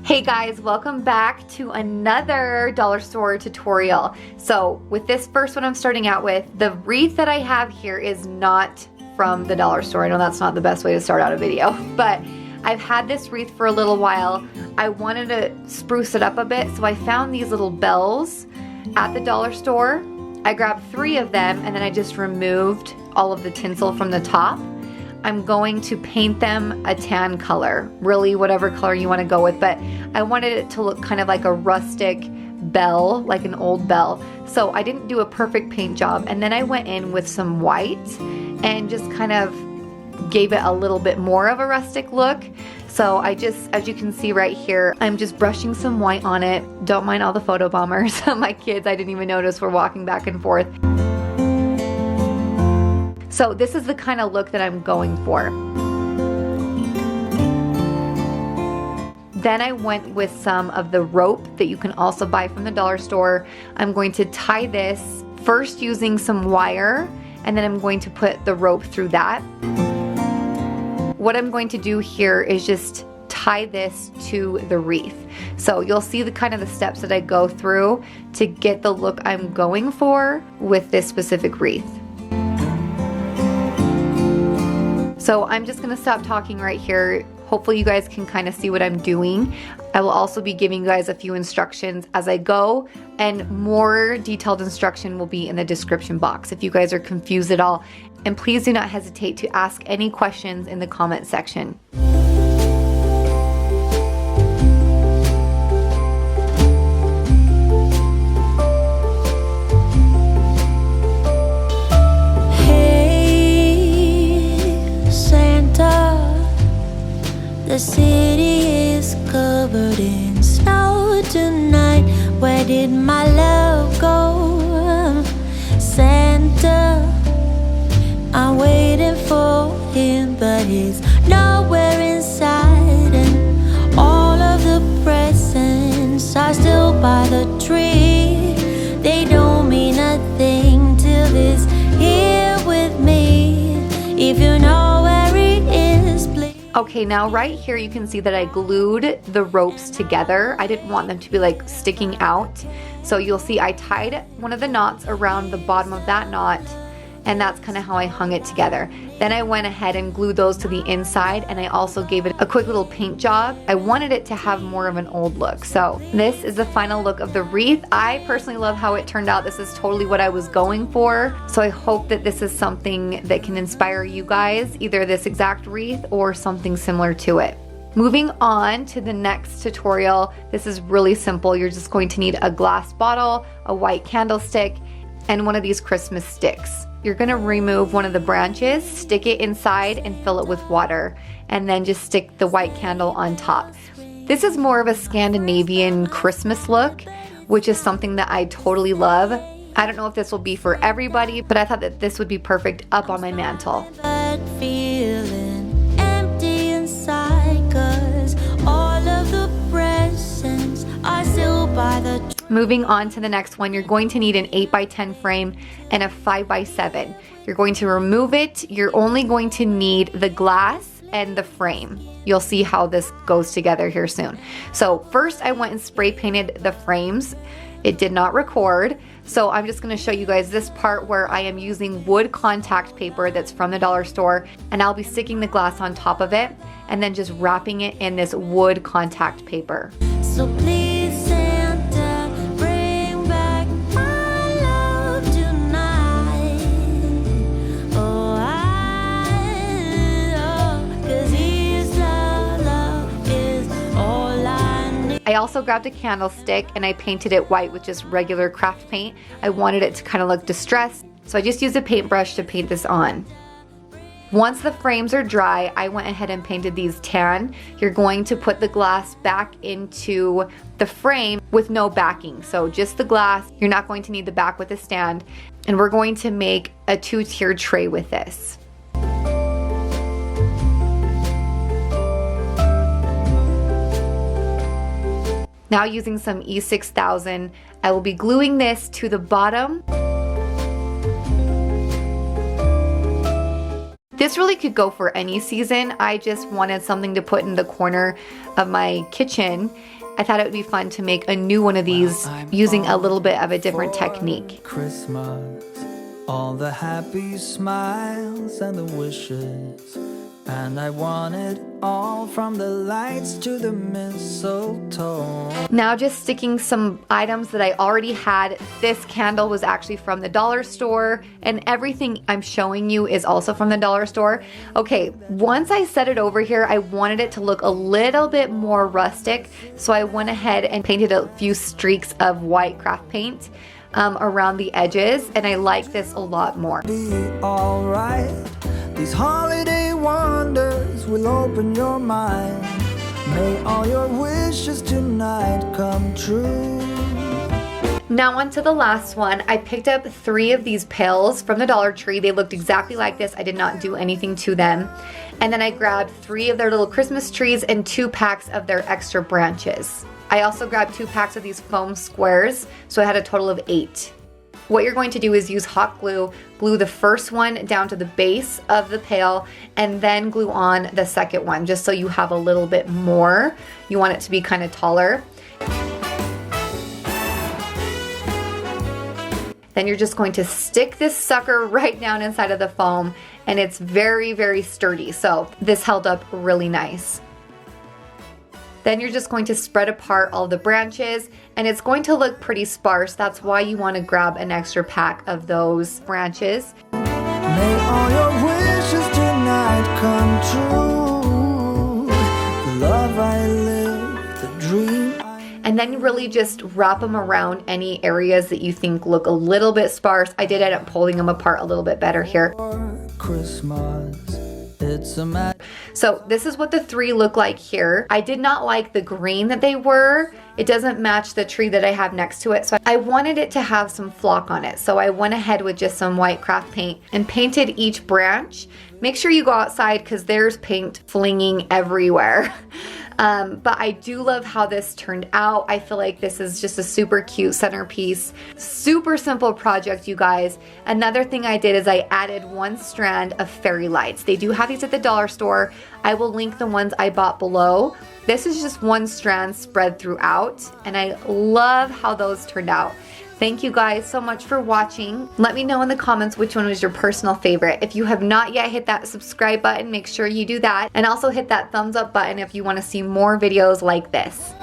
Hey guys, welcome back to another dollar store tutorial. So with this first one I'm starting out with, the wreath that I have here is not from the dollar store. I know that's not the best way to start out a video, but I've had this wreath for a little while. I wanted to spruce it up a bit, so I found these little bells at the dollar store. I grabbed 3 of them and then I just removed all of the tinsel from the top. I'm going to paint them a tan color, really whatever color you want to go with, but I wanted it to look kind of like a rustic bell, like an old bell. So I didn't do a perfect paint job, and then I went in with some white and just kind of gave it a little bit more of a rustic look. So I just, as you can see right here, I'm just brushing some white on it. Don't mind all the photo bombers. My kids, I didn't even notice, were walking back and forth. So this is the kind of look that I'm going for. Then I went with some of the rope that you can also buy from the dollar store. I'm going to tie this first using some wire, and then I'm going to put the rope through that. What I'm going to do here is just tie this to the wreath. So you'll see the kind of the steps that I go through to get the look I'm going for with this specific wreath. So I'm just gonna stop talking right here. Hopefully you guys can kind of see what I'm doing. I will also be giving you guys a few instructions as I go, and more detailed instruction will be in the description box if you guys are confused at all. And please do not hesitate to ask any questions in the comment section. The city is covered in snow tonight. Where did my love go? Santa, I'm waiting for him, but he's nowhere inside. And all of the presents are still by the tree. They don't mean a thing till he's here with me. If you know where he is, please. Okay, now right here you can see that I glued the ropes together. I didn't want them to be like sticking out. So you'll see I tied one of the knots around the bottom of that knot, and that's kind of how I hung it together. Then I went ahead and glued those to the inside, and I also gave it a quick little paint job. I wanted it to have more of an old look. So this is the final look of the wreath. I personally love how it turned out. This is totally what I was going for. So I hope that this is something that can inspire you guys, either this exact wreath or something similar to it. Moving on to the next tutorial, this is really simple. You're just going to need a glass bottle, a white candlestick, and one of these Christmas sticks. You're gonna remove one of the branches, stick it inside, and fill it with water, and then just stick the white candle on top. This is more of a Scandinavian Christmas look, which is something that I totally love. I don't know if this will be for everybody, but I thought that this would be perfect up on my mantle. Feeling empty inside, 'cause all of the presents are still by the tree. Moving on to the next one, you're going to need an 8x10 frame and a 5x7. You're going to remove it. You're only going to need the glass and the frame. You'll see how this goes together here soon. So first I went and spray painted the frames. It did not record, so I'm just going to show you guys this part where I am using wood contact paper that's from the dollar store, and I'll be sticking the glass on top of it and then just wrapping it in this wood contact paper. So please, Santa, bring back my love tonight. Oh, 'cause his love is all I need. I also grabbed a candlestick and I painted it white with just regular craft paint. I wanted it to kind of look distressed, so I just used a paintbrush to paint this on. Once the frames are dry, I went ahead and painted these tan. You're going to put the glass back into the frame with no backing. So just the glass. You're not going to need the back with the stand. And we're going to make a 2-tiered tray with this. Now using some E6000, I will be gluing this to the bottom This really could go for any season. I just wanted something to put in the corner of my kitchen. I thought it would be fun to make a new one of these using a little bit of a different technique. Christmas, all the happy smiles and the wishes, and I want it all, from the lights to the mistletoe. Now just sticking some items that I already had. This candle was actually from the dollar store, and everything I'm showing you is also from the dollar store. Okay, once I set it over here, I wanted it to look a little bit more rustic, so I went ahead and painted a few streaks of white craft paint around the edges, and I like this a lot more. Be alright. These holiday wonders will open your mind. May all your wishes tonight come true. Now on to the last one. I picked up 3 of these pails from the Dollar Tree. They looked exactly like this. I did not do anything to them. And then I grabbed 3 of their little Christmas trees and 2 packs of their extra branches. I also grabbed 2 packs of these foam squares, so I had a total of 8. What you're going to do is use hot glue, glue the first one down to the base of the pail, and then glue on the second one, just so you have a little bit more. You want it to be kind of taller. Then you're just going to stick this sucker right down inside of the foam, and it's very, very sturdy. So this held up really nice. Then you're just going to spread apart all the branches, and it's going to look pretty sparse. That's why you want to grab an extra pack of those branches. May all your wishes tonight come true. The love I live, the dream and then you really just wrap them around any areas that you think look a little bit sparse. I did end up pulling them apart a little bit better here. Christmas. It's a So this is what the 3 look like here. I did not like the green that they were. It doesn't match the tree that I have next to it. So I wanted it to have some flock on it. So I went ahead with just some white craft paint and painted each branch. Make sure you go outside because there's paint flinging everywhere. But I do love how this turned out. I feel like this is just a super cute centerpiece. Super simple project, you guys. Another thing I did is I added 1 strand of fairy lights. They do have these at the dollar store. I will link the ones I bought below. This is just 1 strand spread throughout, and I love how those turned out. Thank you guys so much for watching. Let me know in the comments which one was your personal favorite. If you have not yet hit that subscribe button, make sure you do that. And also hit that thumbs up button if you want to see more videos like this.